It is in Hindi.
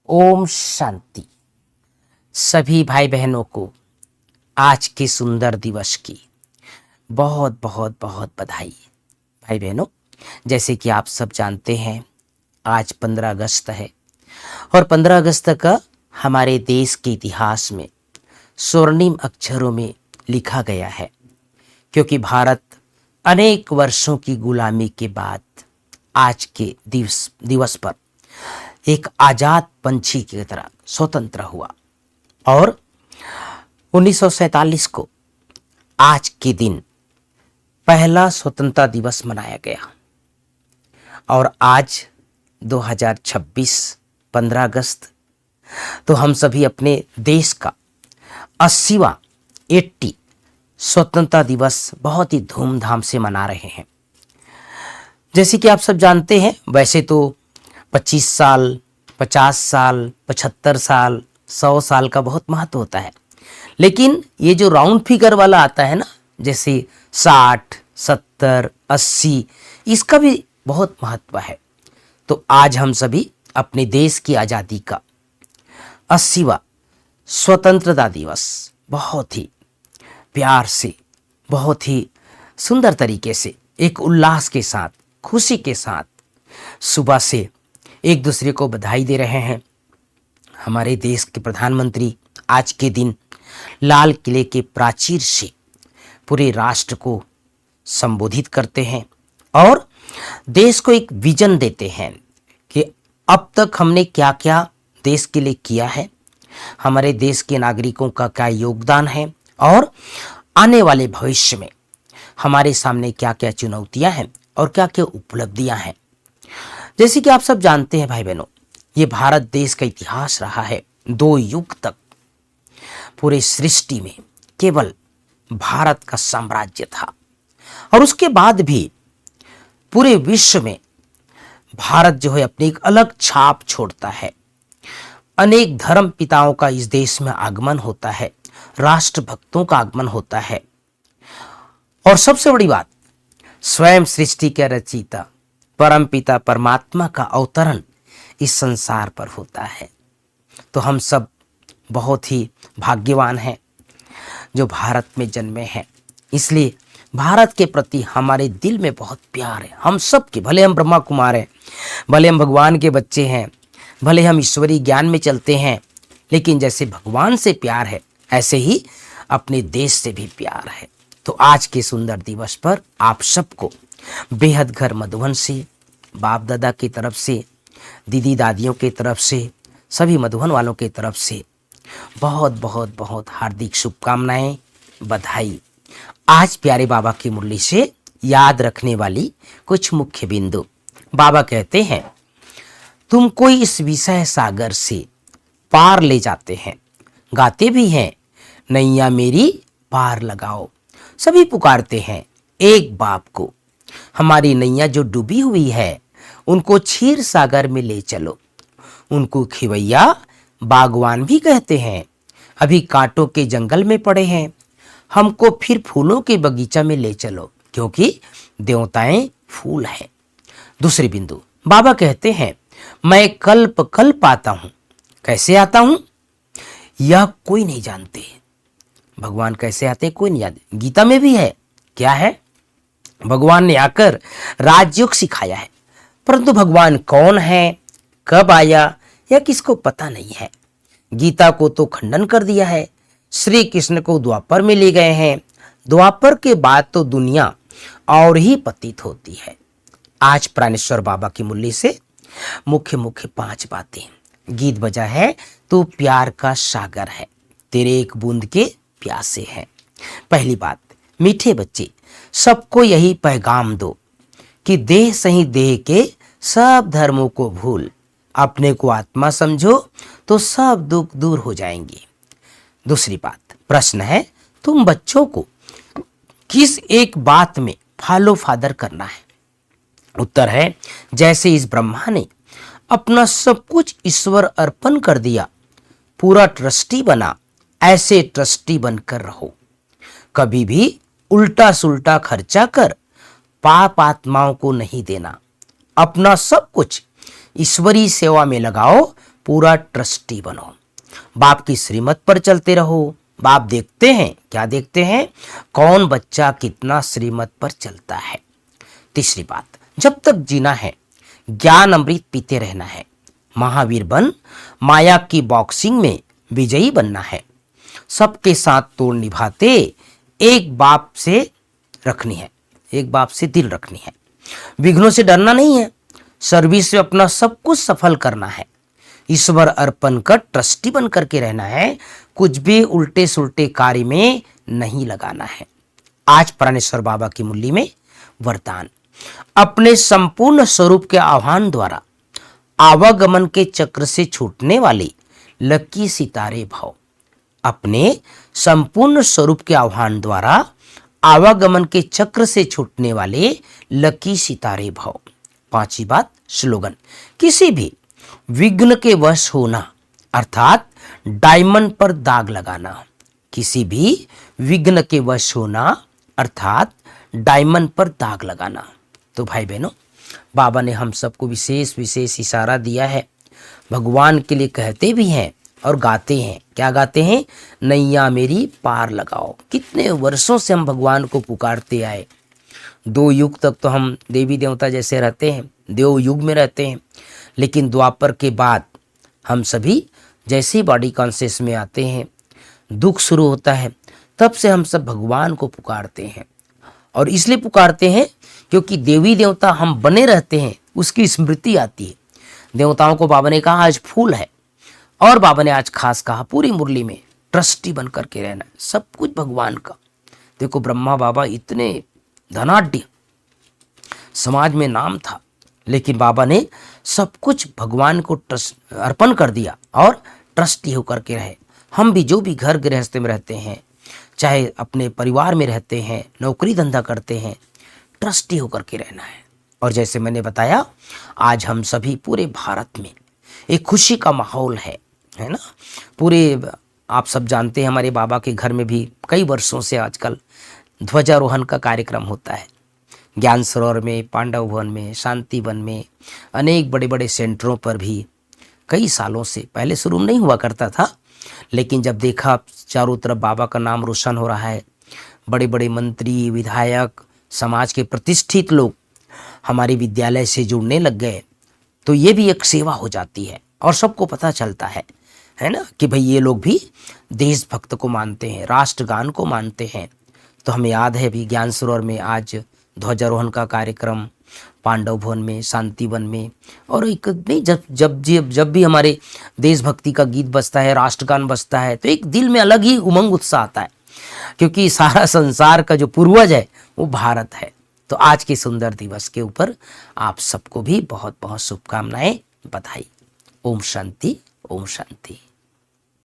ओम शांति। सभी भाई बहनों को आज के सुंदर दिवस की बहुत बहुत बहुत बधाई। भाई बहनों, जैसे कि आप सब जानते हैं, आज 15 अगस्त है और 15 अगस्त का हमारे देश के इतिहास में स्वर्णिम अक्षरों में लिखा गया है, क्योंकि भारत अनेक वर्षों की गुलामी के बाद आज के दिवस पर एक आजाद पंछी की तरह स्वतंत्र हुआ और 1947 को आज के दिन पहला स्वतंत्रता दिवस मनाया गया। और आज 2026 15 अगस्त तो हम सभी अपने देश का 80वां स्वतंत्रता दिवस बहुत ही धूमधाम से मना रहे हैं। जैसे कि आप सब जानते हैं, वैसे तो 25 साल, 50 साल, 75 साल, 100 साल का बहुत महत्व होता है, लेकिन ये जो राउंड फिगर वाला आता है ना, जैसे 60, 70, 80, इसका भी बहुत महत्व है। तो आज हम सभी अपने देश की आज़ादी का 80वां स्वतंत्रता दिवस बहुत ही प्यार से, बहुत ही सुंदर तरीके से, एक उल्लास के साथ, खुशी के साथ सुबह से एक दूसरे को बधाई दे रहे हैं। हमारे देश के प्रधानमंत्री आज के दिन लाल किले के प्राचीर से पूरे राष्ट्र को संबोधित करते हैं और देश को एक विजन देते हैं कि अब तक हमने क्या क्या देश के लिए किया है, हमारे देश के नागरिकों का क्या योगदान है और आने वाले भविष्य में हमारे सामने क्या क्या चुनौतियां हैं और क्या क्या उपलब्धियां हैं। जैसे कि आप सब जानते हैं भाई बहनों, ये भारत देश का इतिहास रहा है। 2 युग तक पूरे सृष्टि में केवल भारत का साम्राज्य था और उसके बाद भी पूरे विश्व में भारत जो है अपनी एक अलग छाप छोड़ता है। अनेक धर्म पिताओं का इस देश में आगमन होता है, राष्ट्रभक्तों का आगमन होता है और सबसे बड़ी बात, स्वयं सृष्टि के रचयिता परम पिता परमात्मा का अवतरण इस संसार पर होता है। तो हम सब बहुत ही भाग्यवान हैं जो भारत में जन्मे हैं। इसलिए भारत के प्रति हमारे दिल में बहुत प्यार है। हम सब के, भले हम ब्रह्मा कुमार हैं, भले हम भगवान के बच्चे हैं, भले हम ईश्वरीय ज्ञान में चलते हैं, लेकिन जैसे भगवान से प्यार है ऐसे ही अपने देश से भी प्यार है। तो आज के सुंदर दिवस पर आप सबको बेहद घर मधुबन से, बाप दादा की तरफ से, दीदी दादियों की तरफ से, सभी मधुबन वालों की तरफ से बहुत बहुत बहुत हार्दिक शुभकामनाएं, बधाई। आज प्यारे बाबा की मुरली से याद रखने वाली कुछ मुख्य बिंदु। बाबा कहते हैं, तुमको इस विषय सागर से पार ले जाते हैं, गाते भी हैं, नैया मेरी पार लगाओ। सभी पुकारते हैं एक बाप को, हमारी नैया जो डूबी हुई है उनको क्षीर सागर में ले चलो। उनको खिवैया बागवान भी कहते हैं, अभी कांटों के जंगल में पड़े हैं, हमको फिर फूलों के बगीचा में ले चलो, क्योंकि देवताएं फूल हैं। दूसरी बिंदु, बाबा कहते हैं, मैं कल्प कल्प आता हूं। कैसे आता हूं यह कोई नहीं जानते। भगवान कैसे आते हैं कोई नहीं जानते। गीता में भी है, क्या है, भगवान ने आकर राजयोग सिखाया है, परंतु भगवान कौन है, कब आया, यह किसको पता नहीं है। गीता को तो खंडन कर दिया है। श्री कृष्ण को द्वापर में ले गए हैं, द्वापर के बाद तो दुनिया और ही पतित होती है। आज प्राणेश्वर बाबा की मुरली से मुख्य मुख्य 5 बातें। गीत बजा है, तू प्यार का सागर है, तेरे एक बूंद के प्यासे हैं। पहली बात, मीठे बच्चे सबको यही पैगाम दो कि देह सही देह के सब धर्मों को भूल, अपने को आत्मा समझो तो सब दुख दूर हो जाएंगे। दूसरी बात, प्रश्न है, तुम बच्चों को किस एक बात में फॉलो फादर करना है? उत्तर है, जैसे इस ब्रह्मा ने अपना सब कुछ ईश्वर अर्पण कर दिया, पूरा ट्रस्टी बना, ऐसे ट्रस्टी बनकर रहो। कभी भी उल्टा सुल्टा खर्चा कर पाप आत्माओं को नहीं देना। अपना सब कुछ ईश्वरीय सेवा में लगाओ, पूरा ट्रस्टी बनो। बाप की श्रीमत पर चलते रहो। बाप देखते हैं, क्या देखते हैं? कौन बच्चा कितना श्रीमत पर चलता है। तीसरी बात, जब तक जीना है ज्ञान अमृत पीते रहना है। महावीर बन माया की बॉक्सिंग में विजयी बनना है। सबके साथ तोड़ निभाते एक बाप से रखनी है, एक बाप से दिल रखनी है। विघ्नों से डरना नहीं है, सर्विस में अपना सब कुछ सफल करना है। ईश्वर अर्पण कर ट्रस्टी बन करके रहना है। कुछ भी उल्टे सुल्टे कार्य में नहीं लगाना है। आज प्राणेश्वर बाबा की मुरली में वरदान, अपने संपूर्ण स्वरूप के आह्वान द्वारा आवागमन के चक्र से छूटने वाले लकी सितारे भाव। अपने संपूर्ण स्वरूप के आह्वान द्वारा आवागमन के चक्र से छूटने वाले लकी सितारे भाव। पांचवी बात, स्लोगन, किसी भी विघ्न के वश होना अर्थात डायमंड पर दाग लगाना। किसी भी विघ्न के वश होना अर्थात डायमंड पर दाग लगाना। तो भाई बहनों, बाबा ने हम सबको विशेष विशेष इशारा दिया है। भगवान के लिए कहते भी हैं और गाते हैं। क्या गाते हैं? नैया मेरी पार लगाओ। कितने वर्षों से हम भगवान को पुकारते आए। 2 युग तक तो हम देवी देवता जैसे रहते हैं, देव युग में रहते हैं। लेकिन द्वापर के बाद हम सभी जैसे ही बॉडी कॉन्शियस में आते हैं, दुख शुरू होता है, तब से हम सब भगवान को पुकारते हैं। और इसलिए पुकारते हैं क्योंकि देवी देवता हम बने रहते हैं, उसकी स्मृति आती है। देवताओं को बाबा ने कहा आज फूल है, और बाबा ने आज खास कहा पूरी मुरली में ट्रस्टी बन करके रहना, सब कुछ भगवान का। देखो ब्रह्मा बाबा इतने धनाढ्य, समाज में नाम था, लेकिन बाबा ने सब कुछ भगवान को अर्पण कर दिया और ट्रस्टी होकर के रहे। हम भी जो भी घर गृहस्थ में रहते हैं, चाहे अपने परिवार में रहते हैं, नौकरी धंधा करते हैं, ट्रस्टी होकर के रहना है। और जैसे मैंने बताया, आज हम सभी पूरे भारत में एक खुशी का माहौल है ना। पूरे आप सब जानते हैं, हमारे बाबा के घर में भी कई वर्षों से आजकल ध्वजारोहण का कार्यक्रम होता है। ज्ञान सरोवर में, पांडव भवन में, शांति वन में, अनेक बड़े बड़े सेंटरों पर भी कई सालों से, पहले शुरू नहीं हुआ करता था, लेकिन जब देखा चारों तरफ बाबा का नाम रोशन हो रहा है, बड़े बड़े मंत्री, विधायक, समाज के प्रतिष्ठित लोग हमारे विद्यालय से जुड़ने लग गए, तो ये भी एक सेवा हो जाती है और सबको पता चलता है ना, कि भाई ये लोग भी देशभक्त को मानते हैं, राष्ट्रगान को मानते हैं। तो हमें याद है भी ज्ञान सरोवर में आज ध्वजारोहण का कार्यक्रम, पांडव भवन में, शांति वन में, और एक नहीं, जब भी हमारे देशभक्ति का गीत बजता है, राष्ट्रगान बजता है, तो एक दिल में अलग ही उमंग उत्साह आता है, क्योंकि सारा संसार का जो पूर्वज है वो भारत है। तो आज के सुंदर दिवस के ऊपर आप सबको भी बहुत बहुत शुभकामनाएं, बधाई। ओम शांति, ओम शांति।